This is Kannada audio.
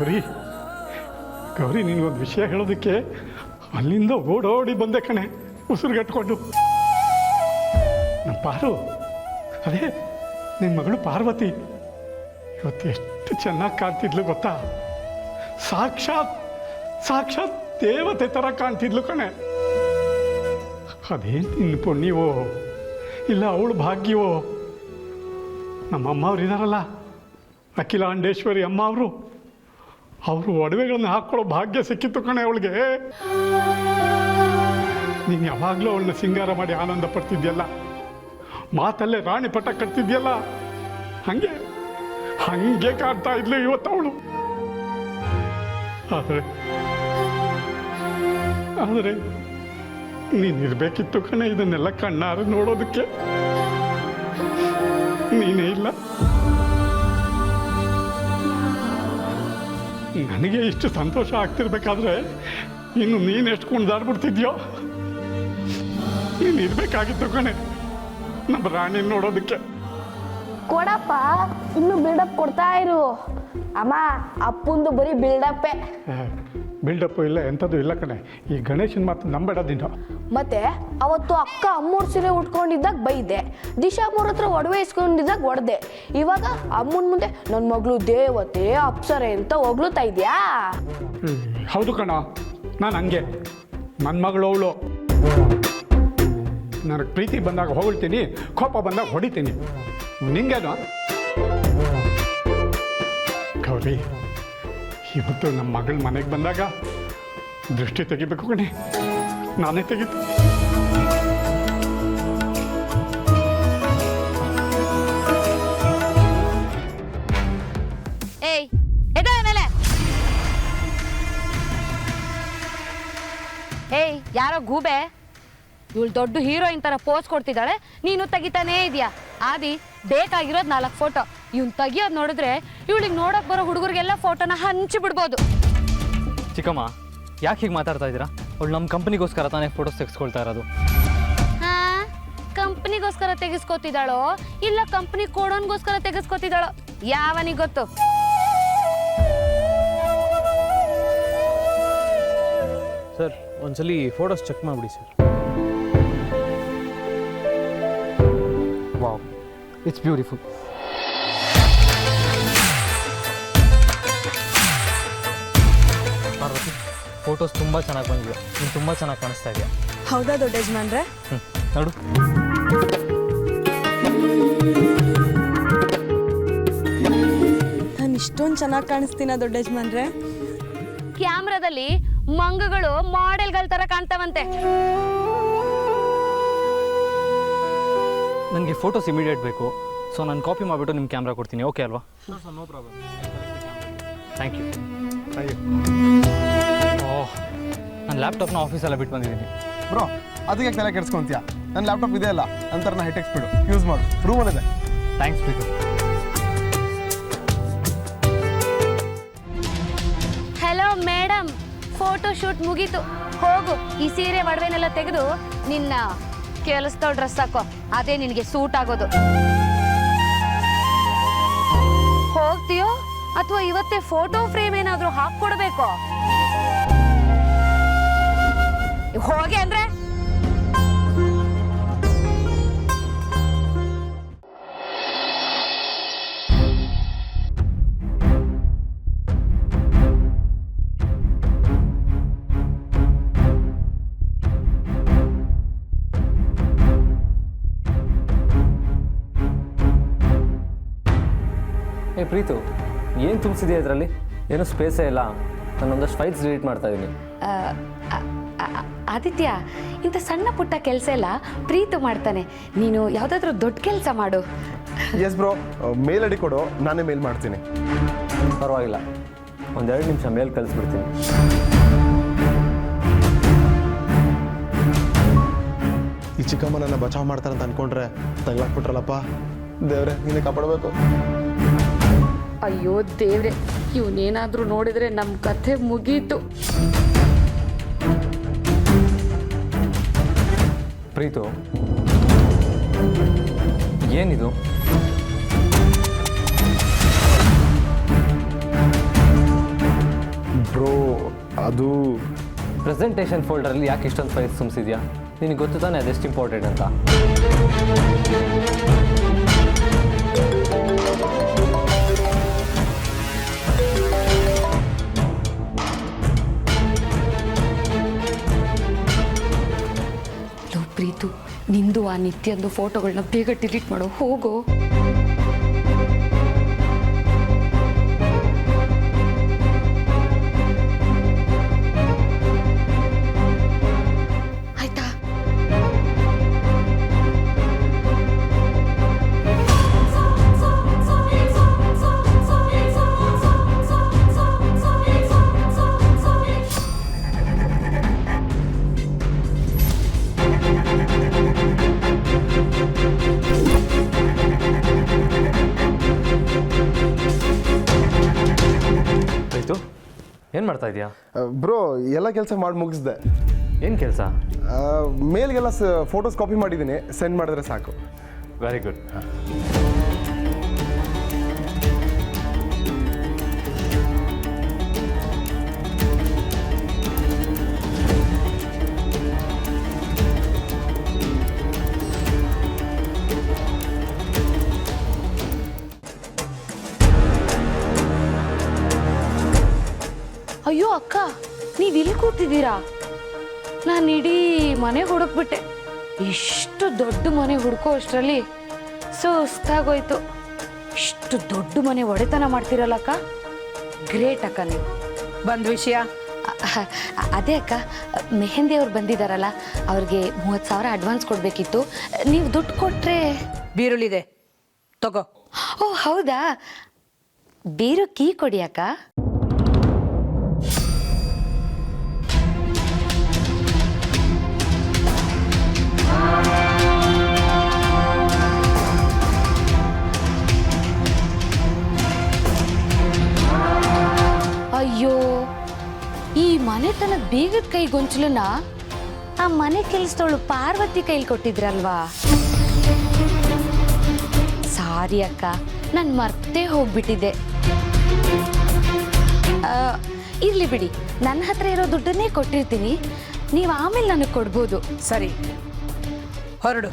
ಗೌರಿ ಗೌರಿ ನಿನಗೊಂದು ವಿಷಯ ಹೇಳೋದಕ್ಕೆ ಅಲ್ಲಿಂದ ಓಡೋಡಿ ಬಂದೆ ಕಣೆ, ಉಸಿರುಗಟ್ಕೊಂಡು. ನಮ್ಮ ಪಾರು, ಅದೇ ನಿನ್ನ ಮಗಳು ಪಾರ್ವತಿ ಇವತ್ತು ಎಷ್ಟು ಚೆನ್ನಾಗಿ ಕಾಣ್ತಿದ್ಲು ಗೊತ್ತಾ? ಸಾಕ್ಷಾತ್ ಸಾಕ್ಷಾತ್ ದೇವತೆ ಥರ ಕಾಣ್ತಿದ್ಲು ಕಣೆ. ಅದೇನು ನಿನ್ನ ಪುಣ್ಯವೋ ಇಲ್ಲ ಅವಳು ಭಾಗ್ಯವೋ? ನಮ್ಮ ಅಮ್ಮ ಅವ್ರು ಇದ್ದಾರಲ್ಲ, ಅಖಿಲಾಂಡೇಶ್ವರಿ ಅಮ್ಮ ಅವರು ಒಡವೆಗಳನ್ನ ಹಾಕ್ಕೊಳ್ಳೋ ಭಾಗ್ಯ ಸಿಕ್ಕಿತ್ತು ಕಣೆ ಅವಳಿಗೆ. ನೀನು ಯಾವಾಗಲೂ ಅವಳನ್ನ ಸಿಂಗಾರ ಮಾಡಿ ಆನಂದ ಪಡ್ತಿದ್ಯಲ್ಲ, ಮಾತಲ್ಲೇ ರಾಣಿ ಪಟ್ಟ ಕಟ್ತಿದ್ಯಲ್ಲ, ಹಂಗೆ ಕಾಡ್ತಾ ಇದ್ಲು ಇವತ್ತು ಅವಳು. ಆದರೆ ನೀನಿರ್ಬೇಕಿತ್ತು ಕಣೆ ಇದನ್ನೆಲ್ಲ ಕಣ್ಣಾರೆ ನೋಡೋದಕ್ಕೆ. ನೀನೇ ಇಲ್ಲ. ನನಗೆ ಇಷ್ಟು ಸಂತೋಷ ಆಗ್ತಿರ್ಬೇಕಾದ್ರೆ ಇನ್ನು ನೀನು ಎಷ್ಟು ಕುಣಿದಾಡ್ಬಿಡ್ತಿದ್ಯೋ. ನೀನು ಇರ್ಬೇಕಾಗಿತ್ತು ಕಣೆ ನಮ್ಮ ರಾಣಿ ನೋಡೋದಕ್ಕೆ. ಕೊಡಪ್ಪ, ಇನ್ನು ಬಿಲ್ಡಪ್ ಕೊಡ್ತಾ ಇರು. ಅಮ್ಮ, ಅಪ್ಪಂದು ಬರೀ ಬಿಲ್ಡಪ್ಪೇ. ಬಿಲ್ಡಪ್ಪು ಇಲ್ಲ, ಎಂಥದ್ದು ಇಲ್ಲ ಕಣೆ. ಈ ಗಣೇಶನ ಮಾತು ನಂಬೇಡ ನೀನು. ಮತ್ತೆ ಅವತ್ತು ಅಕ್ಕ ಅಮ್ಮೂರ್ ಸೀರೆ ಉಟ್ಕೊಂಡಿದ್ದಾಗ ಬೈದೆ, ದಿಶಾಮೂರ್ ಹತ್ರ ಒಡವೆ ಇಸ್ಕೊಂಡಿದ್ದಾಗ ಹೊಡೆದೆ. ಇವಾಗ ಅಮ್ಮನ ಮುಂದೆ ನನ್ನ ಮಗಳು ದೇವತೆ ಅಪ್ಸರೆ ಅಂತ ಹೊಗಳುತ್ತಾ ಇದೆಯಾ? ಹೌದು ಕಣ, ನಾನು ಹಂಗೆ. ನನ್ನ ಮಗಳು ಅವಳು. ನನಗೆ ಪ್ರೀತಿ ಬಂದಾಗ ಹೊಗಳ್ತೀನಿ, ಕೋಪ ಬಂದಾಗ ಹೊಡಿತೀನಿ. ನಿಂಗೇನು ಗೌರಿ? ಇವತ್ತು ನಮ್ಮ ಮಗಳ ಮನೆಗೆ ಬಂದಾಗ ದೃಷ್ಟಿ ತೆಗಿಬೇಕು ಕಣೆ, ನಾನೇ ತೆಗಿತು. ಏಯ್, ಎದ್ದೇಳ ಮೇಲೆ. ಏಯ್, ಯಾರೋ ಗೂಬೆ ಇವಳು ದೊಡ್ಡ ಹೀರೋಯಿನ್ ತರ ಪೋಸ್ ಕೊಡ್ತಿದ್ದಾಳೆ, ನೀನು ತೆಗಿತಾನೇ ಇದೆಯಾ? ಆದಿ ಬೇಕಾಗಿರೋದು 4 ಫೋಟೋ. ಇವ್ನು ತೆಗಿಯೋದು ನೋಡಿದ್ರೆ ಇವಳಿಗೆ ನೋಡಕ್ ಬರೋ ಹುಡುಗರಿಗೆಲ್ಲ ಫೋಟೋನ ಹಂಚಿ ಬಿಡ್ಬೋದು. ಚಿಕ್ಕಮ್ಮ, ಯಾಕೆ ಹೀಗೆ ಮಾತಾಡ್ತಾ ಇದ್ದೀರಾ? ಅವಳು ನಮ್ಮ ಕಂಪನಿಗೋಸ್ಕರ ತಾನೇ ಫೋಟೋಸ್ ತೆಗೆಸ್ಕೊಳ್ತಾ ಇರೋದು. ಹಾ, ಕಂಪನಿಗೋಸ್ಕರ ತೆಗೆಸ್ಕೊತಿದ್ದಾಳೋ ಇಲ್ಲ ಕಂಪನಿ ಕೊಡೋನ್ಗೋಸ್ಕರ ತೆಗೆಸ್ಕೊತಿದ್ದಾಳೋ ಯಾವನಿಗೆ ಗೊತ್ತು? ಸರ್, ಒಂದ್ಸಲಿ ಫೋಟೋಸ್ ಚೆಕ್ ಮಾಡಿಬಿಡಿ sir. Wow, it's beautiful. Parvati, photos ತುಂಬ ಚೆನ್ನಾಗಿ ಬಂದಿದೆ. ನೀನು ತುಂಬ ಚೆನ್ನಾಗಿ ಕಾಣಿಸ್ತಾ ಇದೆಯಾ? ಹೌದಾ ದೊಡ್ಡ ಯಜಮಾನ್ರೆ? ನೋಡು. ನಾನು ಇಷ್ಟೊಂದು ಚೆನ್ನಾಗಿ ಕಾಣಿಸ್ತೀನ ದೊಡ್ಡ ಯಜಮಾನ್ರೆ? ಕ್ಯಾಮ್ರಾದಲ್ಲಿ ಮಂಗಗಳು ಮಾಡೆಲ್ಗಳ ತರ ಕಾಣ್ತಾವಂತೆ. ನನಗೆ ಫೋಟೋಸ್ ಇಮಿಡಿಯೇಟ್ ಬೇಕು, ಸೊ ನಾನು ಕಾಪಿ ಮಾಡಿಬಿಟ್ಟು ನಿಮ್ಮ ಕ್ಯಾಮ್ರಾ ಕೊಡ್ತೀನಿ. ಓಕೆ ಅಲ್ವಾ? No problem. Thank you. Oh, ನಾನು ಲ್ಯಾಪ್ಟಾಪ್ನ ಆಫೀಸೆಲ್ಲ ಬಿಟ್ಟು ಬಂದಿದ್ದೀನಿ. ಬ್ರೋ, ಅದಕ್ಕೆ ತಲೆ ಕೆಡ್ಸ್ಕೊಂತೀಯ? ನನ್ನ ಲ್ಯಾಪ್ಟಾಪ್ ಇದೆ ಅಲ್ಲ, ನಂತರ ನಾ ಹೈಟೆಕ್ ಸ್ಪೀಡು ಯೂಸ್ ಮಾಡು, ರೂಮಲ್ಲಿದೆ. Thanks Preetu. Hello madam, photo shoot ಮುಗೀತು. ಹೋಗು, ಈ ಸೀರೆ ಒಡವೆನೆಲ್ಲ ತೆಗೆದು ನಿನ್ನ ಕೆಲಸದ ಡ್ರೆಸ್ ಹಾಕೋ, ಅದೇ ನಿನಗೆ ಸೂಟ್ ಆಗೋದು. ಹೋಗ್ತೀಯೋ ಅಥವಾ ಇವತ್ತೇ ಫೋಟೋ ಫ್ರೇಮ್ ಏನಾದರೂ ಹಾಕ್ಕೊಡ್ಬೇಕೋ? ಹೋಗಿ ಅಂದ್ರೆ ಏ ಪ್ರೀತು, ಏನು ತುಂಬಿಸಿದೆಯಾ ಇದರಲ್ಲಿ? ಏನೂ ಸ್ಪೇಸೇ ಇಲ್ಲ. ನಾನೊಂದಷ್ಟು ಫೈಲ್ಸ್ ಡಿಲೀಟ್ ಮಾಡ್ತಾ ಇದ್ದೀನಿ. ಆದಿತ್ಯ, ಇಂಥ ಸಣ್ಣ ಪುಟ್ಟ ಕೆಲಸ ಎಲ್ಲ ಪ್ರೀತು ಮಾಡ್ತಾನೆ. ನೀನು ಯಾವುದಾದ್ರೂ ದೊಡ್ಡ ಕೆಲಸ ಮಾಡು. ಎಸ್ ಬ್ರೋ, ಮೇಲ್ ಐಡಿ ಕೊಡು, ನಾನೇ ಮೇಲ್ ಮಾಡ್ತೀನಿ. ಪರವಾಗಿಲ್ಲ, 1-2 ನಿಮಿಷ ಮೇಲ್ ಕಳಿಸ್ಬಿಡ್ತೀನಿ. ಈ ಚಿಕ್ಕಮ್ಮ ನನ್ನ ಬಚಾವ್ ಮಾಡ್ತಾರಂತ ಅನ್ಕೊಂಡ್ರೆ ತಗ್ಲಾಕ್ಬಿಟ್ರಲ್ಲಪ್ಪ. ದೇವ್ರೆ, ನೀನೇ ಕಾಪಾಡಬೇಕು. ಅಯ್ಯೋ ದೇವ್ರೆ, ಇವನೇನಾದ್ರೂ ನೋಡಿದ್ರೆ ನಮ್ಮ ಕಥೆ ಮುಗೀತು. ಪ್ರೀತು, ಏನಿದು? ಬ್ರೋ ಅದು ಪ್ರೆಸೆಂಟೇಷನ್ ಫೋಲ್ಡರಲ್ಲಿ ಯಾಕೆ ಇಷ್ಟೊಂದು ಫೈಲ್ಸ್ ತುಂಬಿಸಿದ್ಯಾ? ನಿನಗೆ ಗೊತ್ತು ತಾನೆ ಅದೆಷ್ಟು ಇಂಪಾರ್ಟೆಂಟ್ ಅಂತ. ಲೋ ಪ್ರೀತು, ನಿಂದು ಆ ನಿತ್ಯಂದು ಫೋಟೋಗಳನ್ನ ಬೇಗ ಡಿಲೀಟ್ ಮಾಡೋ, ಹೋಗೋ. ಆಯ್ತಾ? ಆಯಿತು, ಏನು ಮಾಡ್ತಾ ಇದೆಯಾ? ಬ್ರೋ ಎಲ್ಲ ಕೆಲಸ ಮಾಡಿ ಮುಗಿಸ್ದೆ. ಏನು ಕೆಲಸ? ಮೇಲ್ಗೆಲ್ಲ ಫೋಟೋಸ್ ಕಾಪಿ ಮಾಡಿದ್ದೀನಿ, ಸೆಂಡ್ ಮಾಡಿದ್ರೆ ಸಾಕು. Very good. ಅಯ್ಯೋ ಅಕ್ಕ, ನೀವು ಇಲ್ಲಿ ಕೂತಿದ್ದೀರಾ? ನಾನು ಇಡೀ ಮನೆ ಹುಡುಕ್ಬಿಟ್ಟೆ. ಇಷ್ಟು ದೊಡ್ಡ ಮನೆ ಹುಡುಕೋ ಅಷ್ಟರಲ್ಲಿ ಸುಸ್ತಾಗೋಯ್ತು. ಇಷ್ಟು ದೊಡ್ಡ ಮನೆ ಒಡೆತನ ಮಾಡ್ತೀರಲ್ಲ ಅಕ್ಕ, ಗ್ರೇಟ್ ಅಕ್ಕ ನೀವು. ಬಂದ್ ವಿಷಯ ಅದೇ ಅಕ್ಕ, ಮೆಹಂದಿ ಅವ್ರು ಬಂದಿದ್ದಾರಲ್ಲ, ಅವ್ರಿಗೆ 30,000 ಅಡ್ವಾನ್ಸ್ ಕೊಡಬೇಕಿತ್ತು. ನೀವು ದುಡ್ಡು ಕೊಟ್ಟರೆ. ಬೀರುಳಿದೆ, ತಗೋ. ಓ ಹೌದಾ? ಬೀರು ಕೀ ಕೊಡಿ ಅಕ್ಕ. ಅಯ್ಯೋ, ಈ ಮನೆತನದ ಬೀಗದ ಕೈ ಗೊಂಚಲನ್ನ ಆ ಮನೆ ಕೆಲಸದವಳು ಪಾರ್ವತಿ ಕೈಲಿ ಕೊಟ್ಟಿದ್ರಲ್ವಾ? ಸಾರಿ ಅಕ್ಕ, ನಾನು ಮರ್ತೇ ಹೋಗ್ಬಿಟ್ಟಿದ್ದೆ. ಇರ್ಲಿ ಬಿಡಿ, ನನ್ನ ಹತ್ರ ಇರೋ ದುಡ್ಡನ್ನೇ ಕೊಟ್ಟಿರ್ತೀನಿ, ನೀವು ಆಮೇಲೆ ನನಗೆ ಕೊಡ್ಬೋದು. ಸರಿ, ಹೊರಡು.